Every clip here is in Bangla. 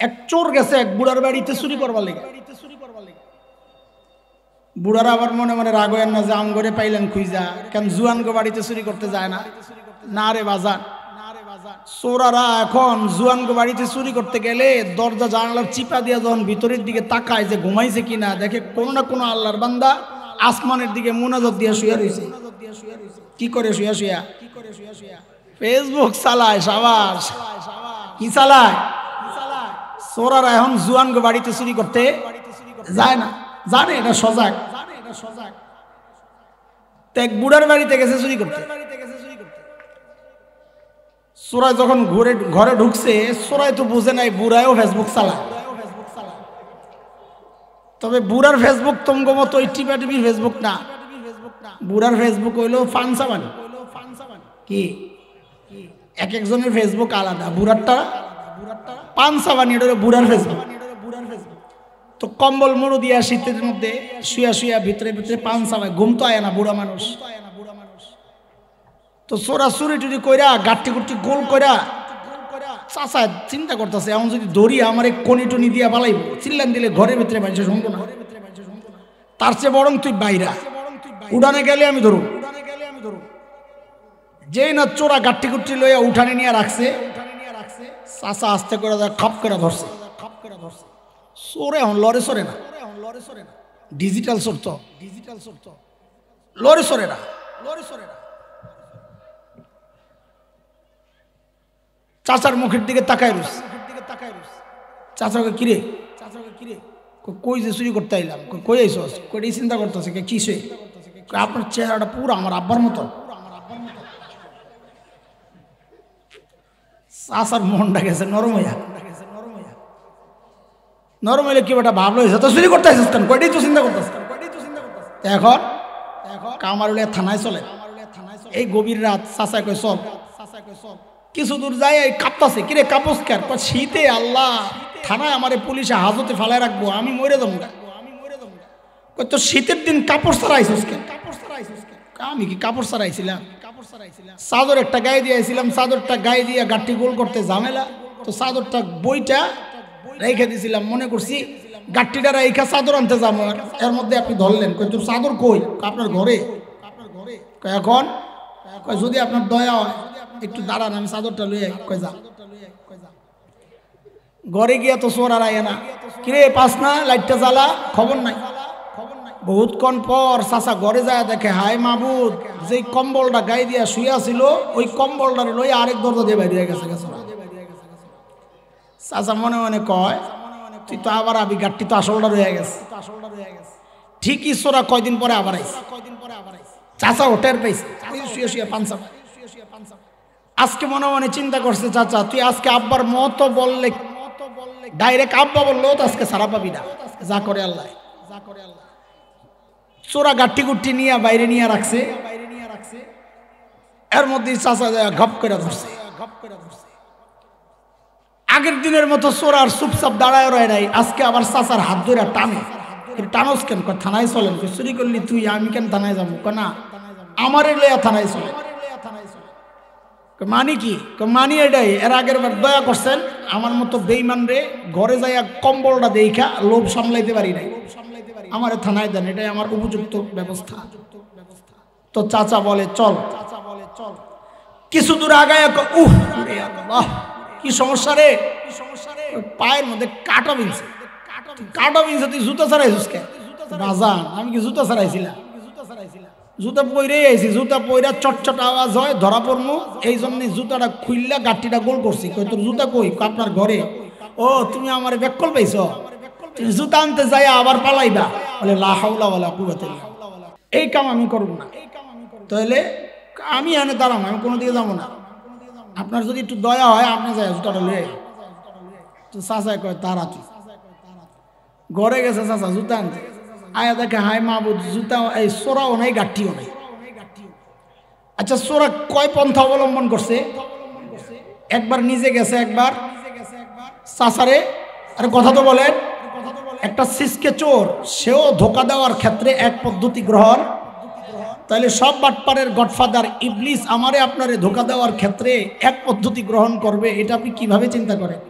এক চোর গেছে এক বুড়ার বাড়িতে চুরি করবার লেগে। বুড়ারা আবার মনে মনে রাগ হয় না যে আম করে পাইলেন খুঁজা, কেন জুয়ানগো বাড়িতে চুরি করতে যায় না? না রে বাজার, চোরারা এখন জুয়ানগো বাড়িতে চুরি করতে গেলে দরজা জানালার চিপা দিয়ে যখন ভিতরের দিকে তাকায় যে ঘুমাইছে কিনা, দেখে কোনো না কোনো আল্লাহর বান্দা আসমানের দিকে মুনাজাত দিয়ে শুয়ে রয়েছে। কি করে শুয়া শুয়া? ফেসবুক চালায়। সাবাস। কি চালায়? চোরারা এখন জুয়ানগো বাড়িতে চুরি করতে যায় না, জানে এটা সজাগ। এক বুড়ার বাড়িতে গেছে চুরি করতে। চোরাই যখন ঘরে ঢুকছে, চোরাই তো বুঝে নাই বুড়ায়ও ফেসবুক চালায়। তবে বুড়ার ফেসবুক তোমার মতো ওই টিপা টিপির ফেসবুক না। বুড়ার ফেসবুক হইলো ফানসাবানি। কি এক একজনের ফেসবুক আলাদা। বুড়ারটা পানসাবানি, এটা হলো বুড়ার ফেসবুক। তো কম্বল মুড়ো দিয়া শীতের মধ্যে শুয়া শুয়া ভিতরে ভিতরে পানসাবাই, ঘুম তো আয় না বুড়া মানুষ। তো চোরা চুরি টুরি কইরা গাট্টি গুট্টি গোল কইরা চাচা চিন্তা করতেছে, এমন যদি দড়ি আমার এক কনি টনি দিয়া পালাইব, চিল্লান দিলে ঘরের ভিতরে মানুষ শুনবো না। তার চেয়ে বরং তুই বাইরা উঠানে গেলে আমি ধরুন। যেই না চোরা গাট্টি গুট্টি লইয়া উঠানে নিয়ে রাখছে, চাচা আস্তে করে খাপ করে ধরছে। চোরে এখন লড়ে সরে না, ডিজিটাল চোর তো, লড়ে সরে না। চাচার মুখের দিকে তাকায় রয়েছে। চাচাকে কিরে কই যে চুরি করতে আইলাম? কই আইসস? কই চিন্তা করতেছে কিসে? আপনার চেহারাটা পুরো আমার আব্বার মতো। চাচার মনটা গেছে নরম হইয়া। নরম হইলে কি ওটা ভাবলো তো চুরি করতে আইসস কেন? কয়টাই তো চিন্তা করতেছ। এখন কামার উলিয়া থানায় চলে। এই গভীর রাত চাচা কই চল। কিছু দূর যায় এই কাঁপতাছে, কিরে কাপস কেন? শীতে আল্লাহ থানায় আমারে পুলিশে হাজতে ফালায় রাখবো, আমি মরে যাবো। তো শীতের দিন কাপড় ছাড়া আইসস কেন? আমি কি কাপড় ছাড়া আইছিলাম? চাদর একটা গায়ে দিয়ে আইছিলাম, চাদরটা গায়ে দিয়ে গাঠি গোল করতে ঝামেলা, তো চাদরটা বইটা রেখে দিয়েছিলাম। মনে করছি গাঠটিটা রেখা চাদর আনতে যাবো, এর মধ্যে আপনি ধরলেন। কই তোর চাদর কই? আপনার ঘরে। এখন যদি আপনার দয়া হয় একটু দাঁড়ান, আমি চাদরটা লইয়া কই যা। ঘরে গিয়া তো চোর আর আয় না। কিরে পাস না লাইটটা জ্বালা? খবর নাই। বহুতক্ষণ পর চাচা ঘরে যায়, দেখে হায় মাহবুদ, যেই কম্বলটা গায়ে দিয়া শুয়া ছিল ওই কম্বলটারে লই আরেক দরজা দিয়ে বাইরে গেছে। চাচা মনে মনে কয়, তুই তো আবার আবি, গাঠটি তো আসলটা রয়ে গেছে। ঠিকই চোরা কয়দিন পরে আবার আইছে। চাচা ওটার পাইছে শুয়ে শুয়ে পানসা। আজকে মনে মনে চিন্তা করছে, চাচা তুই আজকে আব্বার মতো বললে, ডাইরেক্ট আব্বা বললেও তো আজকে সারা পাবি না। যা করে আল্লাহ। চোরা গাঠি গুট্টি নিয়ে বাইরে নিয়ে রাখছে। এর মধ্যে চাচা যায় ঘপ করে ধরছে। আগের দিনের মতো চোরার চুপচাপ দাঁড়ায় রয় নাই, আজকে আবার চাচার হাত ধরে টানে। টানোস কেন? থানায় চলেন। চুরি করলি তুই, আমি কেন থানায় যাবো? না আমারে লইয়া থানায় চলে। মানি কি? মানি এটাই, এর আগের বার দয়া করছেন আমার মতো বেইমান রে ঘরে যাইয়া কম্বলটা দেখা লোভ সামলাইতে পারি নাই, আমারে থানায় দেন, এটাই আমার উপযুক্ত ব্যবস্থা। তো চাচা বলে চল। কিছু দূর আগায় কি সমস্যা রে? পায়ের মধ্যে কাটা বিনছে। কাটা বিনছে, তুই জুতা ছাড়াইছিস কে? বাজান আমি কি জুতা ছাড়াইছিলাম? জুতা পইরেই আইছি। জুতা পইরা চটচট আওয়াজ হয়, ধরা পড়মু, এই জন্য জুতাটা খুললা গাঠটিটা গোল করছি। কই তোর জুতা কই? আপনার ঘরে। ও তুমি আমার বেকল পাইছ, তুমি জুতা আনতে যাই আবার পালাইবা? বলে লা হাওলা ওয়ালা কুওয়াতা ইল্লা বিল্লাহ। এই কাম আমি করব না। তাহলে আমি এনে দাঁড়াম, আমি কোনো দিকে যাবো না। আপনার যদি একটু দয়া হয় আপনি যাই জুতাটা লয়ে। তো চাচাই কয় তারা তুই। ঘরে গেছে চাচা জুতা আনতে, আয়া দেখে হায় মাহবুদ, জুতা এই চোরাও নাই গাঠিও নাই। আচ্ছা চোরা কয় পন্থা অবলম্বন করছে? একবার নিজে গেছে, একবার চাচারে। আরে কথা তো বলেন। একটা সিসকে চোর, সেও ধোকা দেওয়ার ক্ষেত্রে এক পদ্ধতি গ্রহণ। তাহলে সব বাটপারের গডফাদার ইবলিস আমারে আপনারে ধোকা দেওয়ার ক্ষেত্রে এক পদ্ধতি গ্রহণ করবে, এটা আপনি কিভাবে চিন্তা করেন?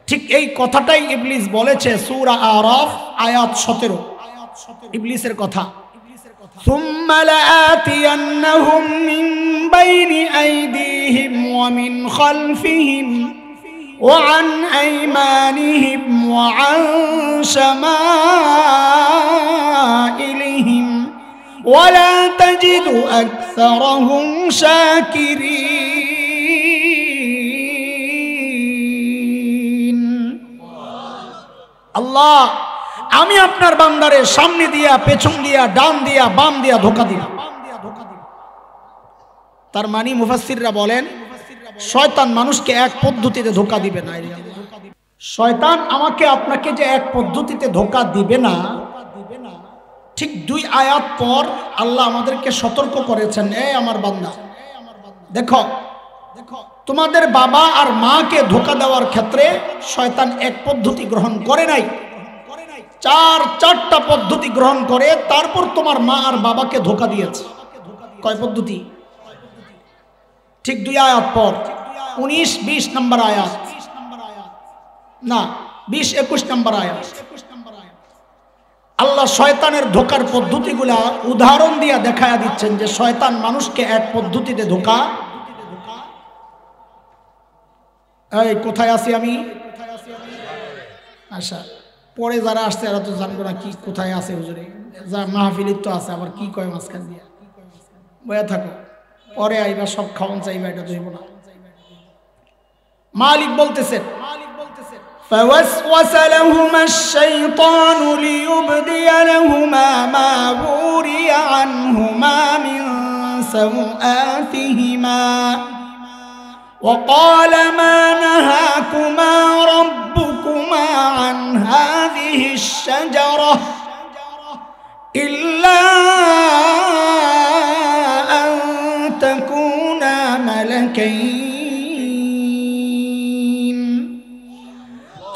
ঠিক এই কথাটাই ইবলিস বলেছে সূরা আরাফ আয়াত 17 ইবলিসের কথা ثم لآتينهم من بين أيديهم ومن خلفهم وعن أيمانهم وعن شمائلهم ولا تجد أكثرهم شاكرين الله আমি আপনার বান্দারে সামনে দিয়া পেছন দিয়া ডান দিয়া বাম দিয়া ধোঁকা দিলাম তার মানে মুফাসসিররা বলেন শয়তান মানুষকে এক পদ্ধতিতে ধোঁকা দিবে না শয়তান আমাকে আপনাকে যে এক পদ্ধতিতে ধোঁকা দিবে না ঠিক 2 আয়াত পর আল্লাহ আমাদেরকে সতর্ক করেছেন এই আমার বান্দা দেখো তোমাদের বাবা আর মাকে ধোঁকা দেওয়ার ক্ষেত্রে শয়তান এক পদ্ধতি গ্রহণ করে নাই 4টা পদ্ধতি গ্রহণ করে তারপর তোমার মা আর বাবাকে ধোঁকা দিয়েছে কয় পদ্ধতি ঠিক 2 আয়াত পর 19-20 নম্বর আয়াত না 20-21 নম্বর আয়াত আল্লাহ শয়তানের ধোঁকার পদ্ধতিগুলা উদাহরণ দিয়ে দেখায়া দিচ্ছেন যে শয়তান মানুষকে এক পদ্ধতিতে ধোঁকা এই কোথায় আছি আমি আচ্ছা পরে যারা আসছে এরা তো জানবো না কি কোথায় আছে হুজুরে যা মাহফিলিত তো আছে আবার কি কয় মাঝখান দিয়া বয়া থাকো পরে আইবা সব খাওয়ান চাইবা এটা ধইব না মালিক বলতেছেন فوسوس لهما الشيطان ليبدي لهما ما وري عنهما من سوآتهما وقال ما نهاكما ربكما عن هذه الشجرة إلا أن تكونا ملكين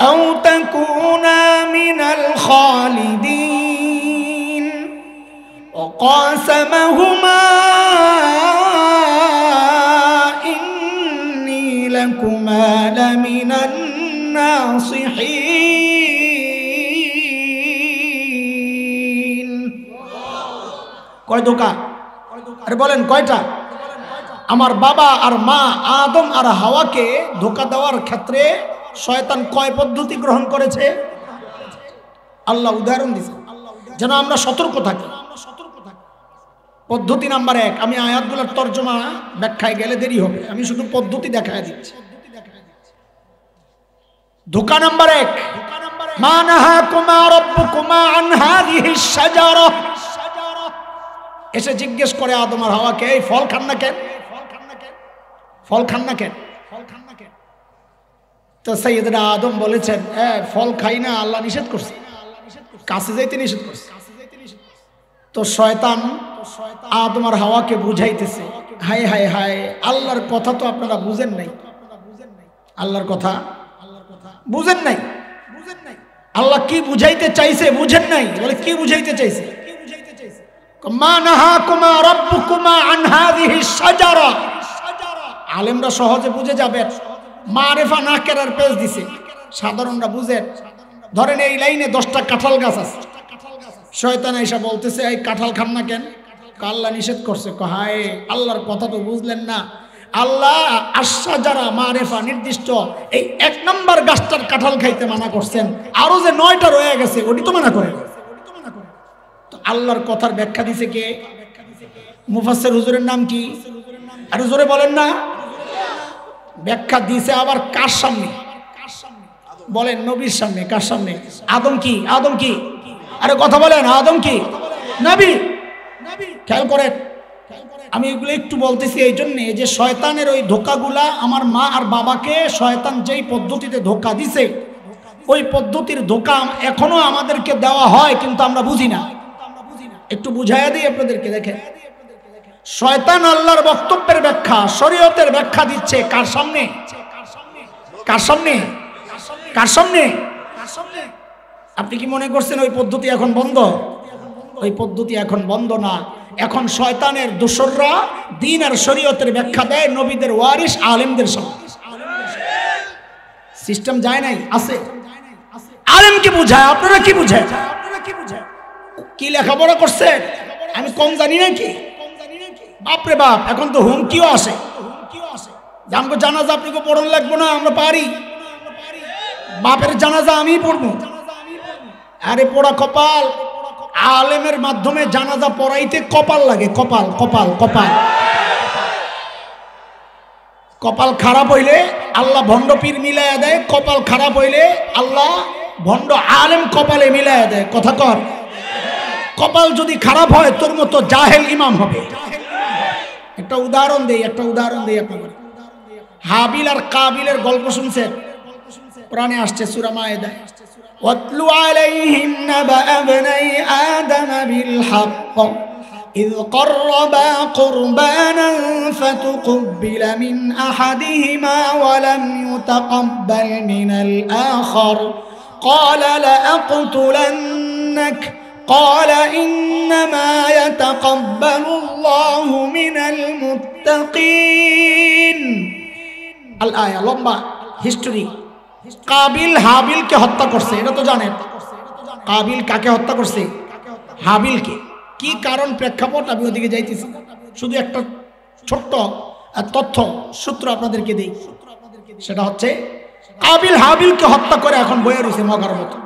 أو تكونا من الخالدين وقاسمهما لكما لمن الناصحين কয় ধোঁকা আরে বলেন কয়টা আমার বাবা আর মা আদম আর হাওয়াকে ধোঁকা দেওয়ার ক্ষেত্রে শয়তান কয় পদ্ধতি গ্রহণ করেছে আল্লাহ উদাহরণ দিয়েছেন যেন আমরা সতর্ক থাকি পদ্ধতি নাম্বার 1 আমি আয়াতগুলোর তরজমা ব্যাখ্যায় গেলে দেরি হবে আমি শুধু পদ্ধতি দেখায় দিচ্ছি ধোঁকা নাম্বার 1 মা নাহাকুমা রাব্বুকুমা আন হাযিহিশ শাজারা এসে জিজ্ঞেস করে আদম আর হাওয়াকে এই ফল খান না কেন ফল খান না কেন তো সাইয়েদনা আদম বলেছেন ফল খাই না আল্লাহ নিষেধ করছে কাছে যাইতে নিষেধ করছে তো শয়তান আদম আর হাওয়াকে বুঝাইতেছে হায় হায় হায় আল্লাহর কথা তো আপনারা বুঝেন নাই আল্লাহর কথা বুঝেন নাই আল্লাহ কি বুঝাইতে চাইছে বুঝেন নাই বলে কি বুঝাইতে চাইছে মা নাহাকুমা রাব্বুকুমা আন হাযিহিশ শাজারা আলেমরা সহজে বুঝে যাবেন মারিফা নাকেরার পেজ দিছে সাধারণরা বুঝেন ধরেন এই লাইনে 10টা কাঁঠাল গাছ আছে শয়তান এসে বলতেছে এই কাঁঠাল খান না কেন আল্লাহ নিষেধ করছে হায় আল্লাহর কথা তো বুঝলেন না আল্লাহ আশ-শাজারা মারিফা নির্দিষ্ট এই 1 নম্বর গাছটার কাঁঠাল খাইতে মানা করছেন আরো যে 9টা রয়ে গেছে ওটি তো মানা করে তো আল্লাহর কথার ব্যাখ্যা দিছে কে মুফাসসির হুজুরের নাম কি আর জোরে বলেন না ব্যাখ্যা দিছে আবার কার সামনে বলেন নবীর সামনে কার সামনে আদম কি আরে কথা বলেন আদম কি নবী খেয়াল করেন আমি এগুলো একটু বলতেছি এই জন্য যে শয়তানের ওই ধোঁকাগুলা আমার মা আর বাবাকে শয়তান যেই পদ্ধতিতে ধোঁকা দিছে ওই পদ্ধতির ধোঁকা এখনো আমাদেরকে দেওয়া হয় কিন্তু আমরা বুঝি না একটু বুঝাইয়া দিই আপনাদেরকে দেখেন শয়তান আল্লাহর বক্তব্যের ব্যাখ্যা শরীয়তের ব্যাখ্যা দিচ্ছে কার সামনে আপনি কি মনে করছেন ওই পদ্ধতি এখন বন্ধ ওই পদ্ধতি এখন বন্ধ না এখন শয়তানের দোসররা দ্বীন আর শরীয়তের ব্যাখ্যা দেয় নবীদের ওয়ারিস আলেমদের সামনে সিস্টেম যায় নাই, আছে। আলেম কি বুঝায়, আপনারা কি বুঝায়? কি লেখাপড়া করছে আমি কম জানি নাকি? বাপরে বাপ, এখন তো হুমকিও আসে, জানবো জানাজা আপনাকে পড়ন লাগবো না, আমরা পারি। বাপের জানাজা আমি পড়বো? আরে পোড়া কপাল, আলেমের মাধ্যমে জানাজা পড়াইতে কপাল লাগে, কপাল কপাল কপাল। কপাল খারাপ হইলে আল্লাহ ভণ্ড পীর মিলাইয়া দেয়, কপাল খারাপ হইলে আল্লাহ ভণ্ড আলেম কপালে মিলাইয়া দেয়। কথা কর, কপাল যদি খারাপ হয় তোর মতো জাহেল ইমাম হবে। একটা উদাহরণ দেই আপনাদের। হাবিল আর কাবিলের গল্প শুনছেন? কোরআনে আসছে সূরা মায়েদায়, ওয়াতলু আলাইহিম নাবা ইবনাই আদম বিল হক إذ قربا قربانا فتقبل من أحدهما ولم يتقبل من الآخر قال لأقتلنك قال إنما يتقبل الله من المتقين। الآية লম্বা হিস্টরি। কাবিল হাবিলকে হত্যা করছে, এটা তো জানেন। কাবিল কাকে হত্যা করছে? হাবিলকে। কি কারণ প্রেক্ষাপট আমি ওদিকে যাইতেছি, শুধু একটা ছোট্ট তথ্য সূত্র আপনাদেরকে দেই। সেটা হচ্ছে কাবিল হাবিলকে হত্যা করে এখন বয়ে রয়েছে মগার মতো।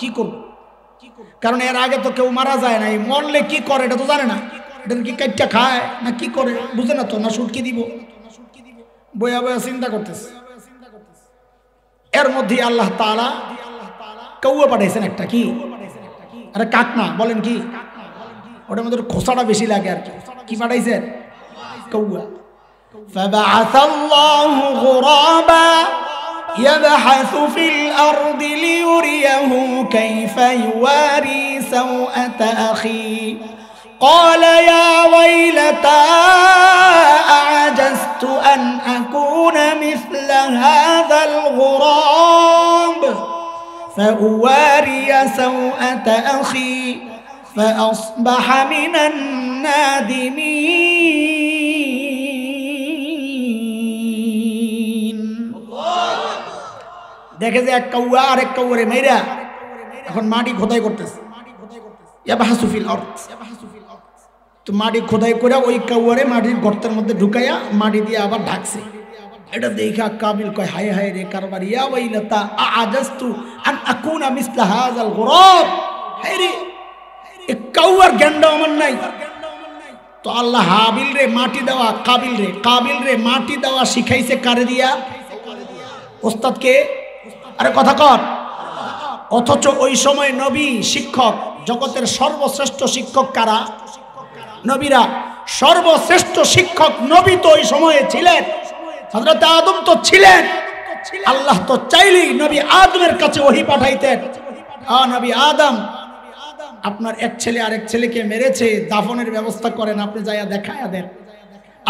কি করব? কারণ এর আগে তো কেউ মারা যায় নাই, মরলে কি করে এটা তো জানে না। এটা কি কাইটটা খায় না কি করে বুঝে না তো, না সুটকি দিব, বয়া বয়া চিন্তা করতেছে। এর মধ্যে আল্লাহ তাআলা কৌয়া পাঠাইছেন একটা। কি? আরে কাক না, বলেন কি? ওটার মধ্যে খোসাটা বেশি লাগে আর কি পাঠাইছেন? কৌয়া। فبعث الله غرابا يبحث في الأرض ليريه كيف يواري سوءة أخيه قال يا ويلتى أعجزت أن أكون مثل هذا الغراب فأواري سوءة أخي فأصبح من النادمين। দেখে যে এক কৌয়া আর এক কৌয়ারে মেয়েরা এখন মাটি খোদাই করতেছে। ইয়াবহাসু ফিল আরদ, তো মাটি খোদাই করে ওই কৌয়ারে মাটির গর্তের মধ্যে ঢুকাইয়া মাটি দিয়ে আবার ঢাকছে। এটা দেখা কাবিল কয় হায় হায় রে কারবার, ইয়া ওয়াইলাতা আ'আজাজতু আন আকুনা মিসলা হাযাল গুরাব। হায় রে, এ কৌয়ার জ্ঞানটা আমার নাই। তো আল্লাহ হাবিল রে মাটি দেওয়া, কাবিল রে মাটি দেওয়া শিখাইছে কারে দিয়া? ওস্তাদকে। আরে কথা কর। অথচ ওই সময় নবী শিক্ষক, জগতের সর্বশ্রেষ্ঠ শিক্ষক কারা? নবীরা। সর্বশ্রেষ্ঠ শিক্ষক নবী তো ওই সময়ে ছিলেন, হযরত আদম তো ছিলেন। আল্লাহ তো চাইলেই নবী আদমের কাছে ওহী পাঠাইতেন, নবী আদম আপনার এক ছেলে আরেক ছেলেকে মেরেছে, দাফনের ব্যবস্থা করেন, আপনি যাইয়া দেখায়া দেন।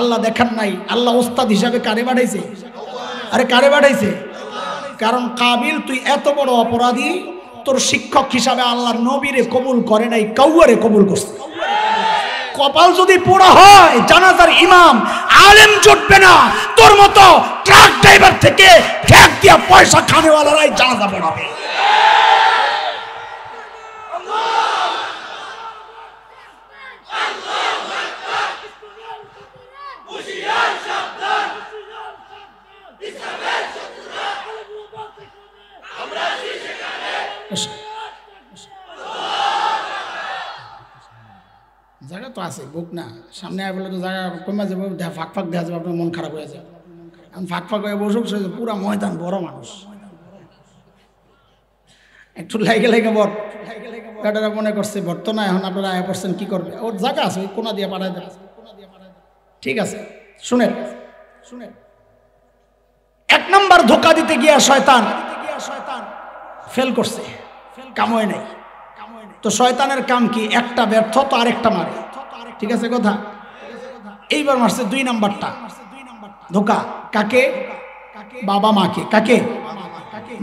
আল্লাহ দেখান নাই। আল্লাহ ওস্তাদ হিসাবে কারে পাঠাইছে? আরে কারে পাঠাইছে? কারণ কাবিল তুই এত বড় অপরাধী, তোর শিক্ষক হিসাবে আল্লাহ নবীরে কবুল করে নাই, কৌয়ারে কবুল করছে। কপাল যদি পোড়া হয় জানাজার ইমাম আলেম জুটবে না, তোর মতো ট্রাক ড্রাইভার থেকে ঠ্যাক দিয়া পয়সা খানেওয়ালারাই জানাজা পড়াবে। জায়গা তো আছে, বুক না সামনে আয় বলে তো জায়গা কমে যাবো, ফাঁক ফাঁক দেখা যাবে, আপনার মন খারাপ হয়ে যাবে। এখন ফাঁক ফাঁক হয়ে বসুক, পুরা ময়দান বড় মানুষ, একটু লাইগে লাইগে বট গাড়িটা মনে করছে বর্ত না, এখন আপনারা আয় পড়ছেন কি করবে? ওর জায়গা আছে, ওই কোনা দিয়ে পাঠাই দেবে। ঠিক আছে, শুনেন এক নম্বর ধোকা দিতে গিয়া শয়তান ফেল করছে, কাম হয় নাই। তো শয়তানের কাম কি? একটা ব্যর্থ তো আরেকটা মারে। ঠিক আছে কথা? এইবার মারছে 2 নাম্বারটা ধোকা। কাকে? বাবা মাকে। কাকে?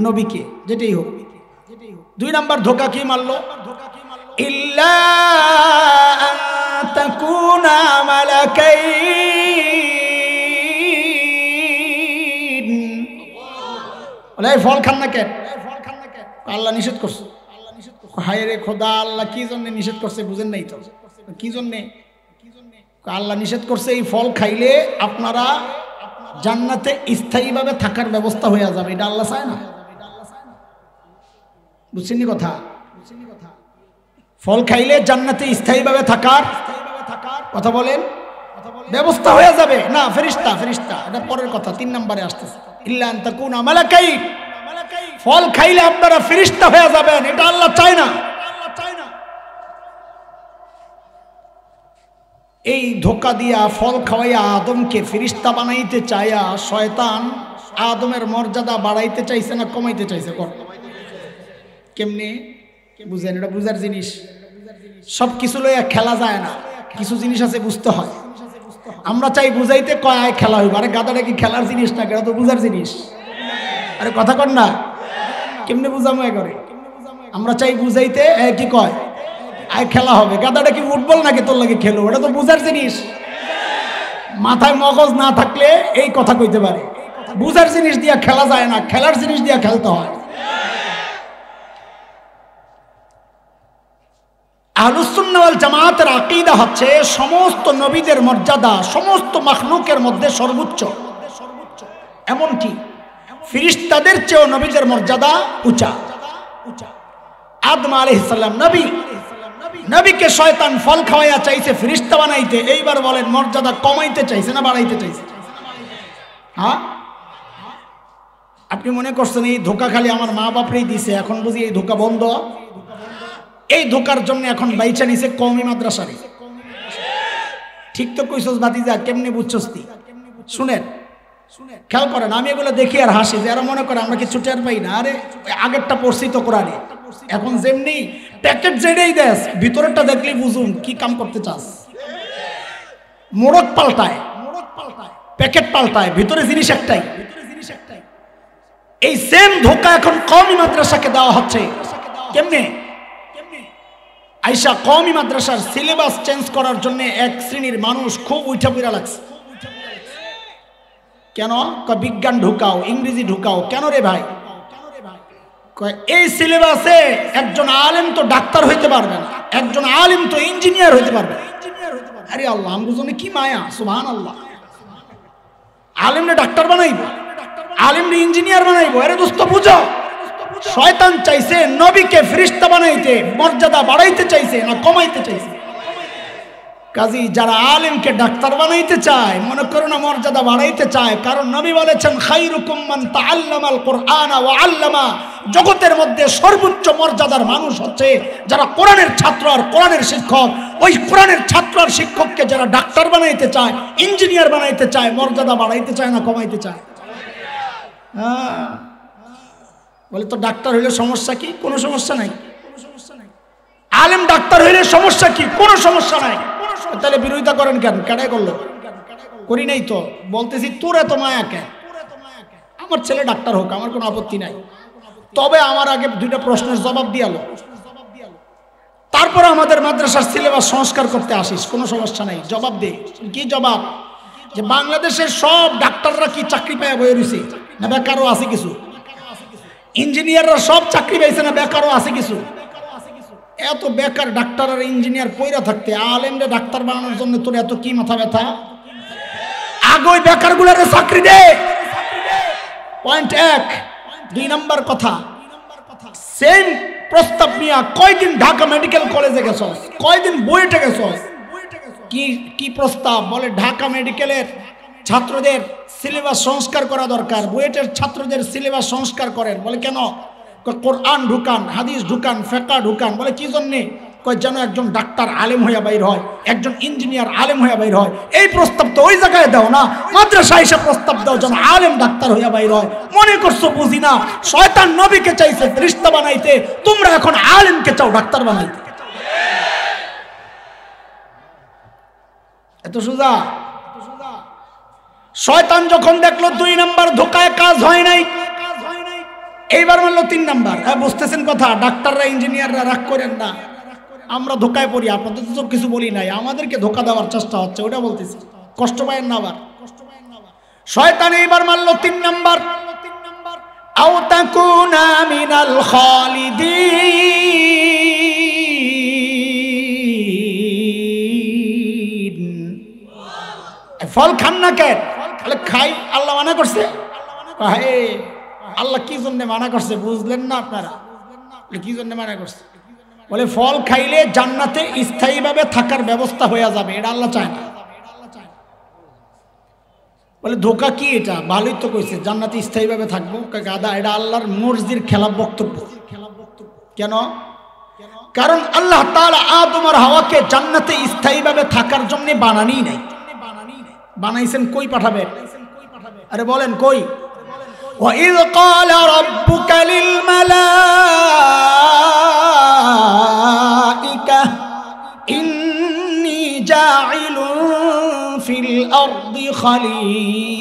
নবীকে। যেটাই হোক 2 নাম্বার ধোকা কি মারলো? ইল্লা আন তাকুনা মালাকাইন। বলে এই ফল খান না কেন? আল্লাহ নিষেধ করছে। হায় রে খোদা, আল্লাহ কি জন্য নিষেধ করছে বুঝেন নাই তো? কি জন্যে? আল্লাহ নিষেধ করছে এই ফল খাইলে আপনারা জান্নাতে স্থায়ীভাবে থাকার ব্যবস্থা হয়ে যাবে। এটা আল্লাহ চায় না। বুঝছেন কথা? ফল খাইলে জান্নাতে স্থায়ীভাবে থাকার কথা বলেন ব্যবস্থা হয়ে যাবে না। ফেরেশতা, ফেরেশতা এটা পরের কথা, 3 নম্বরে আসতেছে। ইল্লা আন তাকুনা মালাকাইন, ফল খাইলে আপনারা ফেরেশতা হয়ে যাবেন, এটা আল্লাহ চায় না। এই ধোঁকা দিয়া ফল খাওয়াইয়া আদমকে ফেরেশতা বানাইতে চাইয়া শয়তান আদমের মর্যাদা বাড়াইতে চাইছে না কমাইতে চাইছে? কেমনে বুঝেন? এটা বুঝার জিনিস। সব কিছু লইয়া খেলা যায় না, কিছু জিনিস আছে বুঝতে হয়। আমরা চাই বুঝাইতে, কয় আয় খেলা হইব। আরে গাদাটা কি খেলার জিনিস না, এটা তো বুঝার জিনিস। আরে কথা কন না, কেমনে বুঝামো করে? আমরা চাই বুঝাইতে, কি কয় আয় খেলা হবে। গাদাটা কি ফুটবল নাকি তোর লাগে খেলো? এটা তো বুঝার জিনিস। মাথায় মগজ না থাকলে এই কথা কইতে পারে। বুঝার জিনিস দিয়া খেলা যায় না, খেলার জিনিস দিয়া খেলতে হয়। আহলুস সুন্নাহ ওয়াল জামাতের আকীদা হচ্ছে সমস্ত নবীদের মর্যাদা সমস্ত মাখলুকের মধ্যে সর্বোচ্চ। এমনকি ফেরেশতাদের চেয়েও নবীদের মর্যাদা উঁচা। আদম আলাইহিস সালাম নবী, নবীকে শয়তান ফল খাওয়াইয়া চাইছে ফেরেশতা বানাইতে। এইবার বলেন মর্যাদা কমাইতে চাইছে না বাড়াইতে চাইছে? হ্যাঁ, আপনি মনে করছেন এই ধোঁকা খালি আমার মা বাপরেই দিছে, এখন বুঝি এই ধোঁকা বন্ধ? এই ধোকার জন্য এখন বাইচা নিছে কওমি মাদ্রাসারে। ঠিক তো কইছস ভাতিজা, কেমনে বুঝছস তুই? শুনেন, খেয়াল করেন, আমি এগুলো দেখি আর হাসি। যারা মনে করে আমরা কিছু টের পাই না, আরে আগেরটা পড়ছি তো কোরআনে। এখন যেমনি প্যাকেট যেটাই দেশ, ভিতরেরটা দেখলেই বুঝুন কি কাম করতে চাস। মোড়ক পাল্টায়, প্যাকেট পাল্টায়, ভিতরে জিনিস একটাই। এই সেম ধোকা এখন কওমি মাদ্রাসাকে দেওয়া হচ্ছে। কেমনে? আইসা কওমি মাদ্রাসার সিলেবাস চেঞ্জ করার জন্য এক শ্রেণীর মানুষ খুব উঠা পড়া লাগছে। কেন? বিজ্ঞান ঢুকাও, ইংরেজি ঢুকাও। কেন রে ভাই? এই সিলেবাসে একজন আলেম তো ডাক্তার হইতে পারবে না, একজন আলেম তো ইঞ্জিনিয়ার হইতে পারবে। আরে আল্লাহ, আমার জন্য কি মায়া! সুবহানাল্লাহ। আলেমরে ডাক্তার বানাইবো, আলেমরে ইঞ্জিনিয়ার বানাইবো। আরে দোস্ত বুঝো, শয়তান চাইছে নবীকে ফেরেশতা বানাইতে, মর্যাদা বাড়াইতে চাইছে না কমাইতে চাইছে? কাজী যারা আলেমকে ডাক্তার বানাইতে চায়, মনে করো না মর্যাদা বাড়াইতে চায়। কারণ নবী বলেছেন খায়রুকুম মান তাআল্লামাল কুরআনা ওয়া আল্লামা, জগতের মধ্যে সর্বোচ্চ মর্যাদার মানুষ হচ্ছে যারা কোরআনের ছাত্র আর কোরআনের শিক্ষক। ওই কোরআনের ছাত্র আর শিক্ষককে যারা ডাক্তার বানাইতে চায়, ইঞ্জিনিয়ার বানাইতে চায়, মর্যাদা বাড়াইতে চায় না কমাইতে চায়? হ্যাঁ, বলে তো ডাক্তার হইলে সমস্যা কি? কোনো সমস্যা নাই। আলেম ডাক্তার হইলে সমস্যা কি? কোনো সমস্যা নাই। তাহলে বিরোধিতা করেন কেন? কেডাই করলো? করি নাই তো। বলতেছি তোর এত মায়া কেন? আমার ছেলে ডাক্তার হোক, আমার কোনো আপত্তি নাই। তবে আমার আগে 2টা প্রশ্নের জবাব দিয়ালো, তারপর আমাদের মাদ্রাসার সিলেবাস সংস্কার করতে আসিস, কোনো সমস্যা নাই। জবাব দে। কি জবাব? যে বাংলাদেশের সব ডাক্তাররা কি চাকরি পেয়ে বয়ে রয়েছে না বেকারও আছে কিছু? ইঞ্জিনিয়াররা সব চাকরি পাইছে না বেকারও আছে কিছু? এত বেকার ডাক্তার আর ইঞ্জিনিয়ার পয়রা থাকতে আলেমরে ডাক্তার বানানোর জন্য তোর এত কি মাথা ব্যথা? আগে ওই বেকার গুলারে চাকরি দে। পয়েন্ট 1। 2 নম্বর কথা, সেম প্রস্তাব নিয়ে কয়দিন ঢাকা মেডিকেল কলেজে গেছস, কয়দিন বুয়েটে গেছস? কি প্রস্তাব? বলে ঢাকা মেডিকেলের ছাত্রদের সিলেবাস সংস্কার করা দরকার, বুয়েটের ছাত্রদের সিলেবাস সংস্কার করেন। বলে কেন? কোরআন ঢুকান, হাদিস ঢুকান, ফিকহ ঢুকান। বলে কি জন্যে? কয় যেন একজন ডাক্তার আলেম হইয়া বাইর হয়, একজন ইঞ্জিনিয়ার আলেম হইয়া বাইর হয়। এই প্রস্তাব তো ওই জায়গায় দাও না, মাদ্রাসায় এসে প্রস্তাব দাও যেন আলেম ডাক্তার হইয়া বাইর হয়। মনে করছো বুঝি না? শয়তান নবীকে চাইছে ফেরেশতা বানাইতে, তোমরা এখন আলেমকে চাও ডাক্তার বানাইতে। এত সোজা? শয়তান যখন দেখলো 2 নম্বর ধোকায় কাজ হয় নাই, এইবার মানলো 3 নম্বর। বুঝতেছেন কথা? ডাক্তাররা ইঞ্জিনিয়াররা রাগ করেন না, আমরা ধোকায় পড়ি। আপনাদের তো কিছু বলি নাই, আমাদেরকে ধোকা দেওয়ার চেষ্টা হচ্ছে, ওটা বলতেছি। কষ্ট পায়েন না আবার। শয়তান এইবার মারলো 3 নম্বর। আও তাকুনা মিনাল খালিদিন। ফল খান না কেন? খাই, আল্লাহ মানা করছে। আল্লাহ কি জন্য মানা করছে বুঝলেন না আপনারা? কি জন্য মানা করছে? বলে ফল খাইলে জান্নাতে স্থায়ীভাবে থাকার ব্যবস্থা হয়ে যাবে, এটা আল্লাহ চায় না। বলে ধোকা কি এটা? ভালোই তো কইছে জান্নাতে স্থায়ীভাবে থাকবো। গাদা, এটা আল্লাহর মর্জির খেলাফ বক্তব্য। কেন? কারণ আল্লাহ তাআলা আদম আর হাওয়াকে জান্নাতে স্থায়ীভাবে থাকার জন্য বানানি নাই। বানাইছেন কই পাঠাবেন? আরে বলেন কই? وَإِذْ قَالَ رَبُّكَ لِلْمَلَائِكَةِ إِنِّي جَاعِلٌ فِي الْأَرْضِ خَلِيفَةً।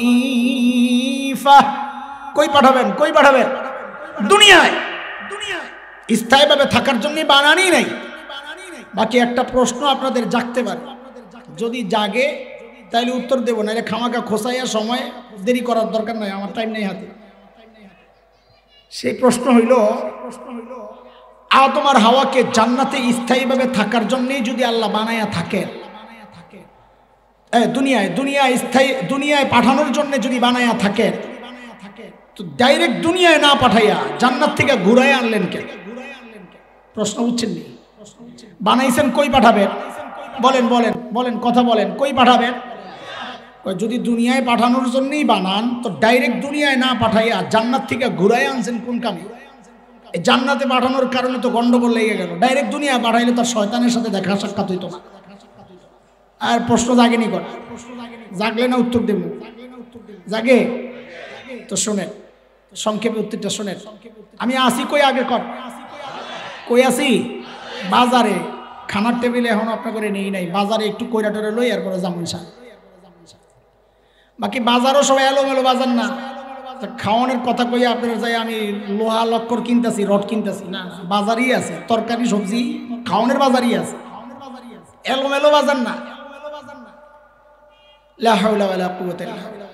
কই পাঠাবেন? কই পাঠাবেন? দুনিয়ায়। স্থায়ীভাবে থাকার জন্য বানানি নাই। বাকি একটা প্রশ্ন আপনাদের জাগতে পারে, যদি জাগে তাইলে উত্তর দেব, না এটা খামাকা খোসাইয়া সময় দেরি করার দরকার নাই, আমার টাইম নেই হাতে। সেই প্রশ্ন হইল, আদম আর হাওয়াকে জান্নাতে স্থায়ীভাবে থাকার জন্যই যদি আল্লাহ বানায়া থাকেন, দুনিয়ায় পাঠানোর জন্য যদি বানায়া থাকেন, তো ডাইরেক্ট দুনিয়ায় না পাঠাইয়া জান্নাত থেকে ঘুরাই আনলেন কেন? প্রশ্ন বুঝছেন নি? বানাইছেন কই পাঠাবেন? বলেন বলেন বলেন, কথা বলেন, কই পাঠাবেন? যদি দুনিয়ায় পাঠানোর জন্যই বানান, তো ডাইরেক্ট দুনিয়ায় না পাঠাইয়া জান্নাত থেকে ঘুরাই আনছেন কোন কামে? এই জান্নাতে পাঠানোর কারণে তো গন্ডগোল লেগে গেল। ডাইরেক্ট দুনিয়ায় পাঠাইলে তার শয়তানের সাথে দেখা সাক্ষাৎ হইতো না। আর প্রশ্ন জাগেনি কর? জাগলে না উত্তর দেব? জাগে তো শোনেন, সংক্ষেপে উত্তরটা শোনেন। আমি আসি কই আগে কর? কই আসি? বাজারে। খানার টেবিলে এখন আপনার করে নেই নাই, বাজারে একটু কইরা টরে লই, এরপরে জামুন সার। বাকি বাজারও সবাই এলোমেলো বাজার না। খাওয়ানোর কথা কইয়া আপনার যাই আমি লোহা লক্কর কিনতেছি, রড কিনতেছি না, বাজারই আছে, তরকারি সবজি খাওয়ানোর বাজারই আছে, এলোমেলো বাজার না। লা হাওলা ওয়ালা কুওয়াতা ইল্লা বিল্লাহ।